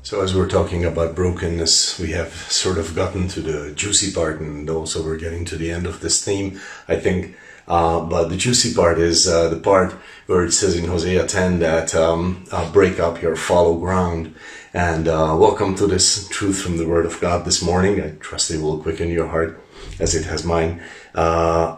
So as we're talking about brokenness, we have sort of gotten to the juicy part, and also we're getting to the end of this theme, I think. But the juicy part is the part where it says in Hosea 10 that break up your fallow ground. And welcome to this truth from the Word of God this morning. I trust it will quicken your heart as it has mine.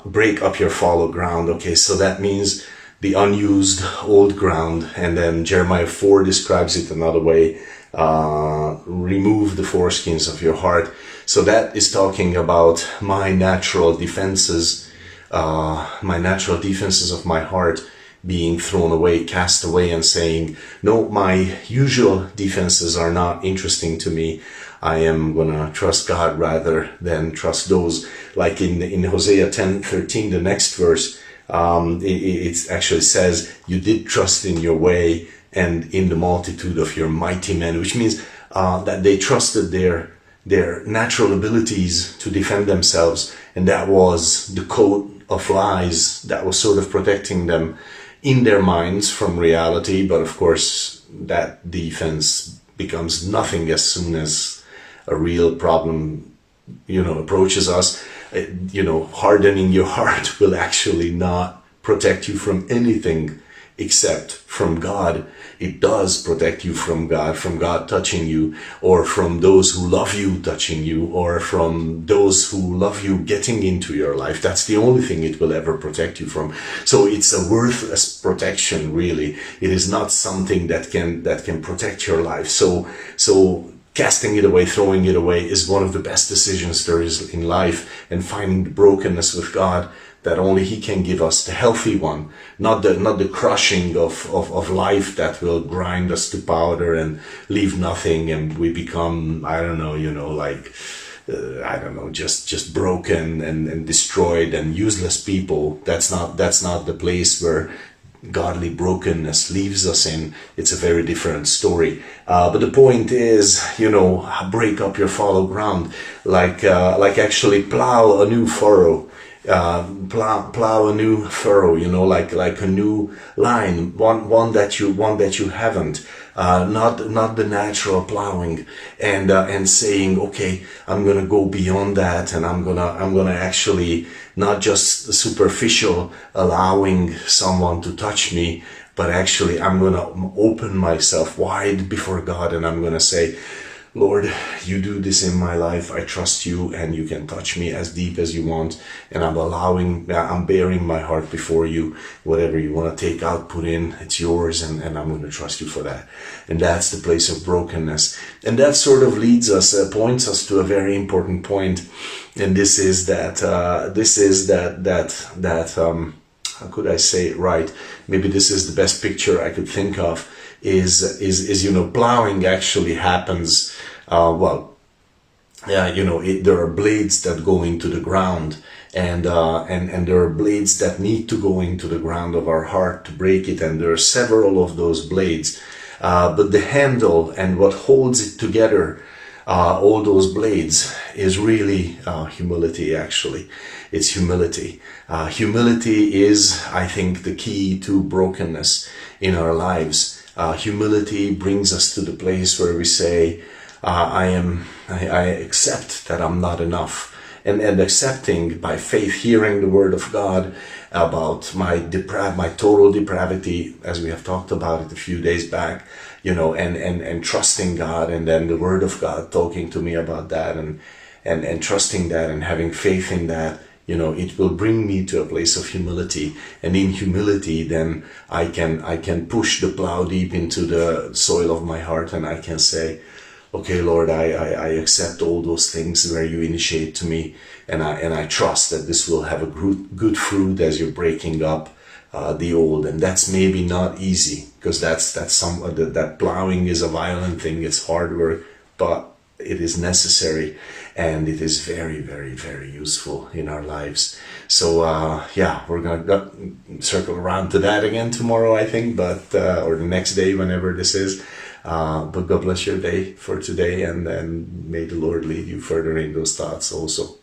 Break up your fallow ground. Okay, so that means the unused old ground. And then Jeremiah 4 describes it another way. Remove the foreskins of your heart. So that is talking about my natural defenses of my heart being thrown away, cast away, and saying, no, my usual defenses are not interesting to me. I am gonna trust God rather than trust those. Like in Hosea 10:13, the next verse, it actually says, you did trust in your way and in the multitude of your mighty men, which means that they trusted their natural abilities to defend themselves, and that was the coat of lies that was sort of protecting them in their minds from reality. But of course, that defense becomes nothing as soon as a real problem, approaches us. Hardening your heart will actually not protect you from anything except from God. It does protect you from God touching you, or from those who love you touching you, or from those who love you getting into your life. That's the only thing it will ever protect you from. So it's a worthless protection, really. It is not something that can protect your life. So casting it away, throwing it away is one of the best decisions there is in life, and finding the brokenness with God that only He can give us, the healthy one, not the crushing of life that will grind us to powder and leave nothing, and we become, just broken and destroyed and useless people. That's not the place where godly brokenness leaves us in. It's a very different story. But the point is, break up your fallow ground, like actually plow a new furrow. Plow a new furrow, like a new line, one that you haven't, not the natural plowing, and saying, okay, I'm gonna go beyond that, and I'm gonna actually not just superficial allowing someone to touch me, but actually I'm gonna open myself wide before God, and I'm gonna say, Lord, you do this in my life. I trust you, and you can touch me as deep as you want. And I'm bearing my heart before you. Whatever you want to take out, put in, it's yours, and I'm going to trust you for that. And that's the place of brokenness. And that sort of points us to a very important point. And this is that, how could I say it right? Maybe this is the best picture I could think of. Is plowing actually happens. There are blades that go into the ground, and there are blades that need to go into the ground of our heart to break it, and there are several of those blades. But the handle and what holds it together, all those blades, is really humility. Actually, it's humility. Humility is, I think, the key to brokenness in our lives. Humility brings us to the place where we say, I accept that I'm not enough, and accepting by faith, hearing the Word of God about my total depravity, as we have talked about it a few days back, and trusting God, and then the Word of God talking to me about that, and trusting that, and having faith in that. It will bring me to a place of humility, and in humility, then I can push the plow deep into the soil of my heart, and I can say, okay, Lord, I accept all those things where you initiate to me, and I trust that this will have a good fruit as you're breaking up the old. And that's maybe not easy, because that plowing is a violent thing. It's hard work, but it is necessary, and it is very, very, very useful in our lives. So we're gonna circle around to that again tomorrow, I think, but or the next day, whenever this is. But God bless your day for today, and may the Lord lead you further in those thoughts also.